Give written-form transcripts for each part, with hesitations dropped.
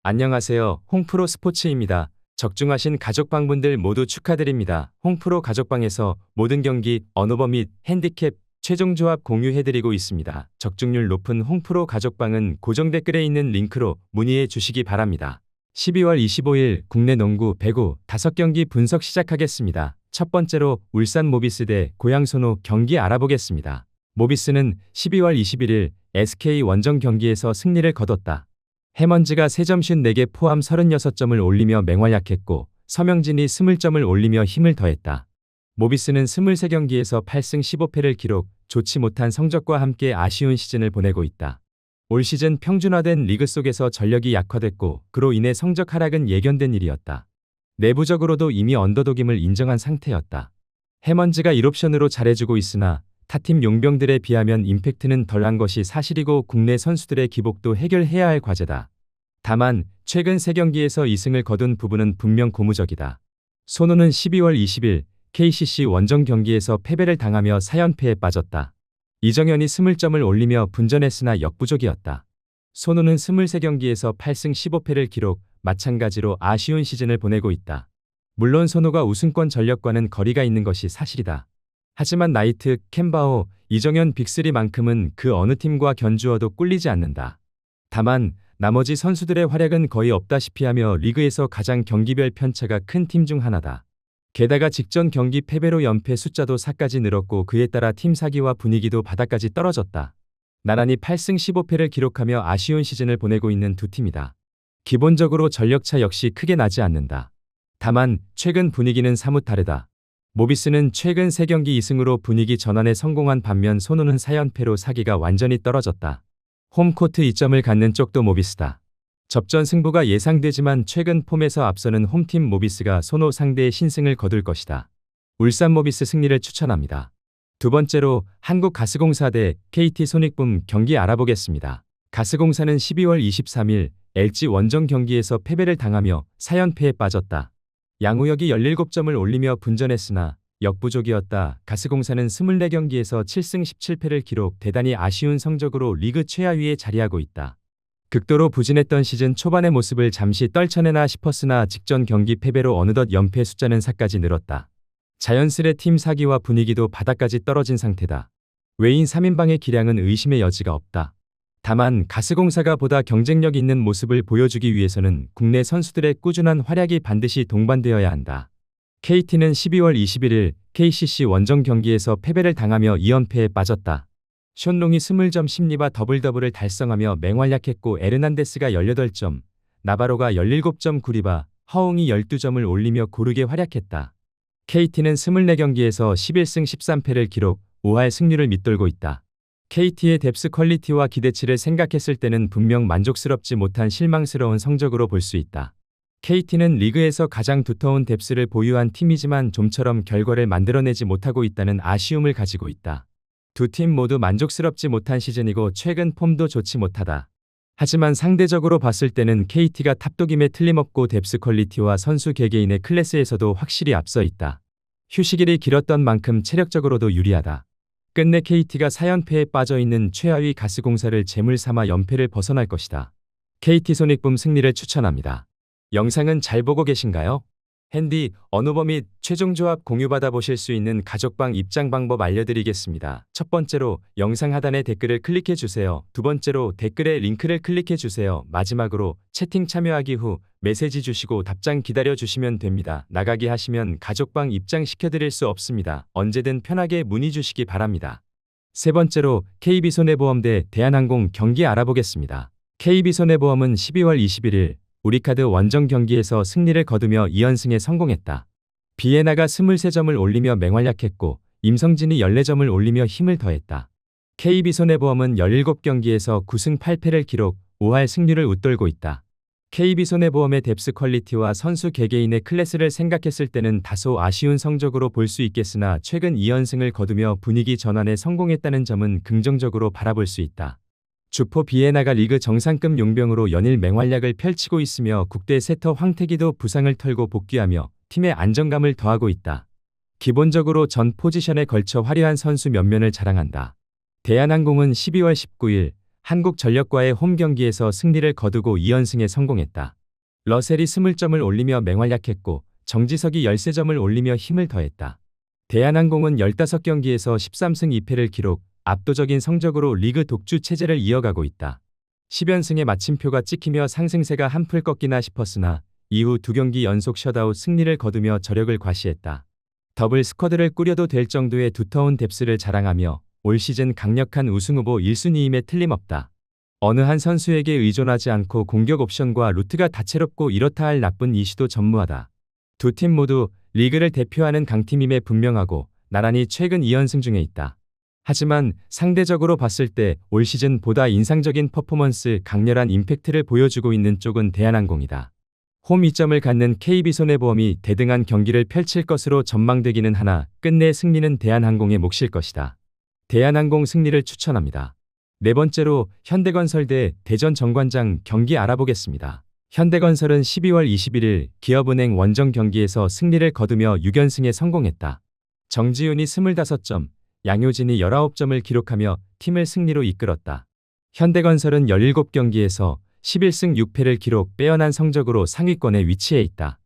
안녕하세요. 홍프로 스포츠입니다. 적중하신 가족방분들 모두 축하드립니다. 홍프로 가족방에서 모든 경기, 언어버 및 핸디캡, 최종 조합 공유해드리고 있습니다. 적중률 높은 홍프로 가족방은 고정 댓글에 있는 링크로 문의해 주시기 바랍니다. 12월 25일 국내 농구 배구 5경기 분석 시작하겠습니다. 첫 번째로 울산 모비스 대 고양 소노 경기 알아보겠습니다. 모비스는 12월 21일 SK 원정 경기에서 승리를 거뒀다. 해먼즈가 3점 54개 포함 36점을 올리며 맹활약했고 서명진이 20점을 올리며 힘을 더했다. 모비스는 23경기에서 8승 15패를 기록, 좋지 못한 성적과 함께 아쉬운 시즌을 보내고 있다. 올 시즌 평준화된 리그 속에서 전력이 약화됐고 그로 인해 성적 하락은 예견된 일이었다. 내부적으로도 이미 언더독임을 인정한 상태였다. 해먼즈가 1옵션으로 잘해주고 있으나 타팀 용병들에 비하면 임팩트는 덜한 것이 사실이고 국내 선수들의 기복도 해결해야 할 과제다. 다만 최근 3경기에서 2승을 거둔 부분은 분명 고무적이다. 소노는 12월 20일 KCC 원정 경기에서 패배를 당하며 4연패에 빠졌다. 이정현이 20점을 올리며 분전했으나 역부족이었다. 소노는 23경기에서 8승 15패를 기록, 마찬가지로 아쉬운 시즌을 보내고 있다. 물론 소노가 우승권 전력과는 거리가 있는 것이 사실이다. 하지만 나이트, 캔바오, 이정현 빅3만큼은 그 어느 팀과 견주어도 꿀리지 않는다. 다만 나머지 선수들의 활약은 거의 없다시피 하며 리그에서 가장 경기별 편차가 큰 팀 중 하나다. 게다가 직전 경기 패배로 연패 숫자도 4까지 늘었고 그에 따라 팀 사기와 분위기도 바닥까지 떨어졌다. 나란히 8승 15패를 기록하며 아쉬운 시즌을 보내고 있는 두 팀이다. 기본적으로 전력차 역시 크게 나지 않는다. 다만 최근 분위기는 사뭇 다르다. 모비스는 최근 3경기 2승으로 분위기 전환에 성공한 반면 소노는 4연패로 사기가 완전히 떨어졌다. 홈코트 이점을 갖는 쪽도 모비스다. 접전 승부가 예상되지만 최근 폼에서 앞서는 홈팀 모비스가 소노 상대의 신승을 거둘 것이다. 울산 모비스 승리를 추천합니다. 두 번째로 한국가스공사 대 KT손익붐 경기 알아보겠습니다. 가스공사는 12월 23일 LG 원정 경기에서 패배를 당하며 4연패에 빠졌다. 양우혁이 17점을 올리며 분전했으나 역부족이었다. 가스공사는 24경기에서 7승 17패를 기록, 대단히 아쉬운 성적으로 리그 최하위에 자리하고 있다. 극도로 부진했던 시즌 초반의 모습을 잠시 떨쳐내나 싶었으나 직전 경기 패배로 어느덧 연패 숫자는 4까지 늘었다. 자연스레 팀 사기와 분위기도 바닥까지 떨어진 상태다. 외인 3인방의 기량은 의심의 여지가 없다. 다만 가스공사가 보다 경쟁력 있는 모습을 보여주기 위해서는 국내 선수들의 꾸준한 활약이 반드시 동반되어야 한다. KT는 12월 21일 KCC 원정 경기에서 패배를 당하며 2연패에 빠졌다. 션롱이 20점 10리바 더블더블을 달성하며 맹활약했고 에르난데스가 18점, 나바로가 17점 9리바, 허웅이 12점을 올리며 고르게 활약했다. KT는 24경기에서 11승 13패를 기록, 5할 승률을 밑돌고 있다. KT의 뎁스 퀄리티와 기대치를 생각했을 때는 분명 만족스럽지 못한 실망스러운 성적으로 볼 수 있다. KT는 리그에서 가장 두터운 뎁스를 보유한 팀이지만 좀처럼 결과를 만들어내지 못하고 있다는 아쉬움을 가지고 있다. 두 팀 모두 만족스럽지 못한 시즌이고 최근 폼도 좋지 못하다. 하지만 상대적으로 봤을 때는 KT가 탑독임에 틀림없고 뎁스 퀄리티와 선수 개개인의 클래스에서도 확실히 앞서 있다. 휴식일이 길었던 만큼 체력적으로도 유리하다. 끝내 KT가 4연패에 빠져있는 최하위 가스공사를 제물 삼아 연패를 벗어날 것이다. KT손익붐 승리를 추천합니다. 영상은 잘 보고 계신가요? 핸디, 언어버 및 최종 조합 공유받아 보실 수 있는 가족방 입장 방법 알려드리겠습니다. 첫 번째로 영상 하단에 댓글을 클릭해 주세요. 두 번째로 댓글에 링크를 클릭해 주세요. 마지막으로 채팅 참여하기 후 메시지 주시고 답장 기다려 주시면 됩니다. 나가기 하시면 가족방 입장 시켜드릴 수 없습니다. 언제든 편하게 문의 주시기 바랍니다. 세 번째로 KB손해보험 대 대한항공 경기 알아보겠습니다. KB손해보험은 12월 21일 우리카드 원정 경기에서 승리를 거두며 2연승에 성공했다. 비에나가 23점을 올리며 맹활약했고 임성진이 14점을 올리며 힘을 더했다. KB손해보험은 17경기에서 9승 8패를 기록, 5할 승률을 웃돌고 있다. KB손해보험의 뎁스 퀄리티와 선수 개개인의 클래스를 생각했을 때는 다소 아쉬운 성적으로 볼 수 있겠으나 최근 2연승을 거두며 분위기 전환에 성공했다는 점은 긍정적으로 바라볼 수 있다. 주포 비에나가 리그 정상급 용병으로 연일 맹활약을 펼치고 있으며 국대 세터 황태기도 부상을 털고 복귀하며 팀의 안정감을 더하고 있다. 기본적으로 전 포지션에 걸쳐 화려한 선수 면면을 자랑한다. 대한항공은 12월 19일 한국전력과의 홈 경기에서 승리를 거두고 2연승에 성공했다. 러셀이 20점을 올리며 맹활약했고 정지석이 13점을 올리며 힘을 더했다. 대한항공은 15경기에서 13승 2패를 기록, 압도적인 성적으로 리그 독주 체제를 이어가고 있다. 10연승의 마침표가 찍히며 상승세가 한풀 꺾이나 싶었으나 이후 2경기 연속 셧아웃 승리를 거두며 저력을 과시했다. 더블 스쿼드를 꾸려도 될 정도의 두터운 뎁스를 자랑하며 올 시즌 강력한 우승후보 1순위임에 틀림없다. 어느 한 선수에게 의존하지 않고 공격 옵션과 루트가 다채롭고 이렇다 할 나쁜 이슈도 전무하다. 두 팀 모두 리그를 대표하는 강팀임에 분명하고 나란히 최근 2연승 중에 있다. 하지만 상대적으로 봤을 때 올 시즌 보다 인상적인 퍼포먼스, 강렬한 임팩트를 보여주고 있는 쪽은 대한항공이다. 홈 이점을 갖는 KB손해보험이 대등한 경기를 펼칠 것으로 전망되기는 하나 끝내 승리는 대한항공의 몫일 것이다. 대한항공 승리를 추천합니다. 네 번째로 현대건설 대 대전 정관장 경기 알아보겠습니다. 현대건설은 12월 21일 기업은행 원정 경기에서 승리를 거두며 6연승에 성공했다. 정지훈이 25점, 양효진이 19점을 기록하며 팀을 승리로 이끌었다. 현대건설은 17경기에서 11승 6패를 기록, 빼어난 성적으로 상위권에 위치해 있다.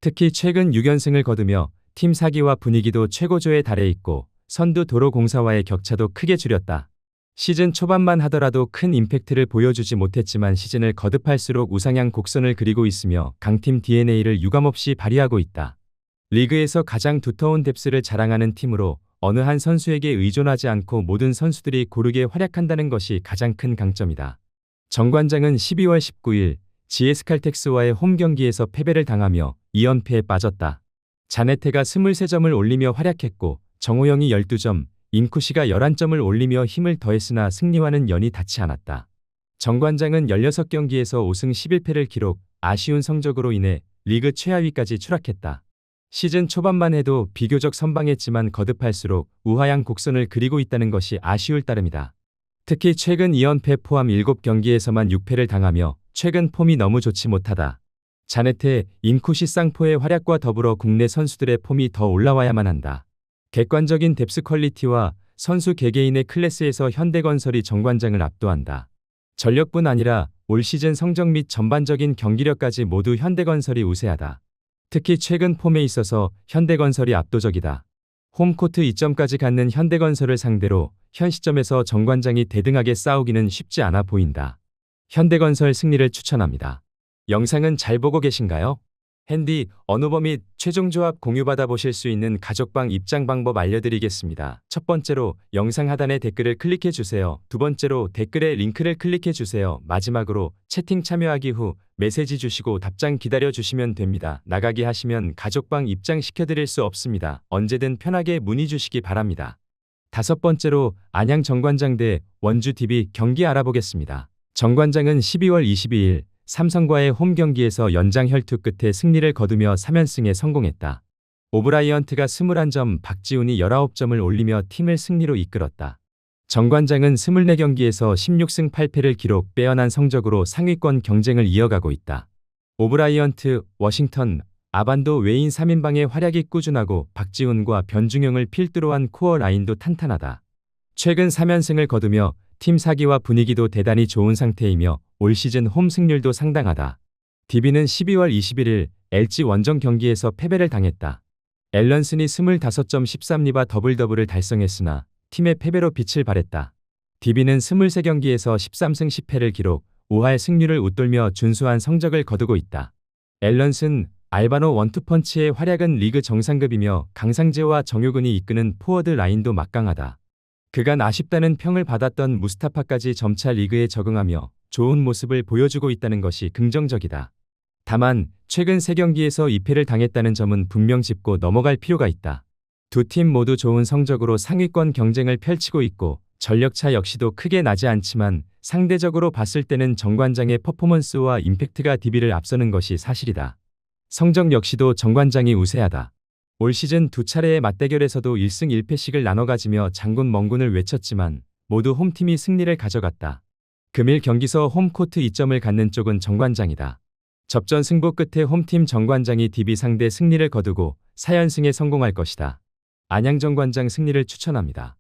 특히 최근 6연승을 거두며 팀 사기와 분위기도 최고조에 달해 있고 선두 도로공사와의 격차도 크게 줄였다. 시즌 초반만 하더라도 큰 임팩트를 보여주지 못했지만 시즌을 거듭할수록 우상향 곡선을 그리고 있으며 강팀 DNA를 유감없이 발휘하고 있다. 리그에서 가장 두터운 뎁스를 자랑하는 팀으로 어느 한 선수에게 의존하지 않고 모든 선수들이 고르게 활약한다는 것이 가장 큰 강점이다. 정관장은 12월 19일 GS칼텍스와의 홈 경기에서 패배를 당하며 2연패에 빠졌다. 자네테가 23점을 올리며 활약했고 정호영이 12점, 인쿠시가 11점을 올리며 힘을 더했으나 승리와는 연이 닿지 않았다. 정관장은 16경기에서 5승 11패를 기록, 아쉬운 성적으로 인해 리그 최하위까지 추락했다. 시즌 초반만 해도 비교적 선방했지만 거듭할수록 우하향 곡선을 그리고 있다는 것이 아쉬울 따름이다. 특히 최근 2연패 포함 7경기에서만 6패를 당하며 최근 폼이 너무 좋지 못하다. 자네테, 인쿠시 쌍포의 활약과 더불어 국내 선수들의 폼이 더 올라와야만 한다. 객관적인 뎁스 퀄리티와 선수 개개인의 클래스에서 현대건설이 정관장을 압도한다. 전력뿐 아니라 올 시즌 성적 및 전반적인 경기력까지 모두 현대건설이 우세하다. 특히 최근 폼에 있어서 현대건설이 압도적이다. 홈코트 2점까지 갖는 현대건설을 상대로 현 시점에서 정관장이 대등하게 싸우기는 쉽지 않아 보인다. 현대건설 승리를 추천합니다. 영상은 잘 보고 계신가요? 핸디, 언어버 및 최종 조합 공유받아 보실 수 있는 가족방 입장 방법 알려드리겠습니다. 첫 번째로 영상 하단에 댓글을 클릭해 주세요. 두 번째로 댓글에 링크를 클릭해 주세요. 마지막으로 채팅 참여하기 후 메시지 주시고 답장 기다려 주시면 됩니다. 나가기 하시면 가족방 입장 시켜드릴 수 없습니다. 언제든 편하게 문의 주시기 바랍니다. 다섯 번째로 안양 정관장 대 원주 DB 경기 알아보겠습니다. 정관장은 12월 22일 삼성과의 홈 경기에서 연장 혈투 끝에 승리를 거두며 3연승에 성공했다. 오브라이언트가 21점, 박지훈이 19점을 올리며 팀을 승리로 이끌었다. 정관장은 24경기에서 16승 8패를 기록, 빼어난 성적으로 상위권 경쟁을 이어가고 있다. 오브라이언트, 워싱턴, 아반도 외인 3인방의 활약이 꾸준하고 박지훈과 변중영을 필두로 한 코어 라인도 탄탄하다. 최근 3연승을 거두며 팀 사기와 분위기도 대단히 좋은 상태이며 올 시즌 홈 승률도 상당하다. DB는 12월 21일 LG 원정 경기에서 패배를 당했다. 앨런슨이 25점 13리바 더블더블을 달성했으나 팀의 패배로 빛을 발했다. DB는 23경기에서 13승 10패를 기록, 5할 승률을 웃돌며 준수한 성적을 거두고 있다. 앨런슨, 알바노 원투펀치의 활약은 리그 정상급이며 강상재와 정효근이 이끄는 포워드 라인도 막강하다. 그간 아쉽다는 평을 받았던 무스타파까지 점차 리그에 적응하며 좋은 모습을 보여주고 있다는 것이 긍정적이다. 다만 최근 3경기에서 2패를 당했다는 점은 분명 짚고 넘어갈 필요가 있다. 두 팀 모두 좋은 성적으로 상위권 경쟁을 펼치고 있고 전력차 역시도 크게 나지 않지만 상대적으로 봤을 때는 정관장의 퍼포먼스와 임팩트가 DB를 앞서는 것이 사실이다. 성적 역시도 정관장이 우세하다. 올 시즌 두 차례의 맞대결에서도 1승 1패씩을 나눠 가지며 장군 멍군을 외쳤지만 모두 홈팀이 승리를 가져갔다. 금일 경기서 홈코트 2점을 갖는 쪽은 정관장이다. 접전 승부 끝에 홈팀 정관장이 DB 상대 승리를 거두고 4연승에 성공할 것이다. 안양 정관장 승리를 추천합니다.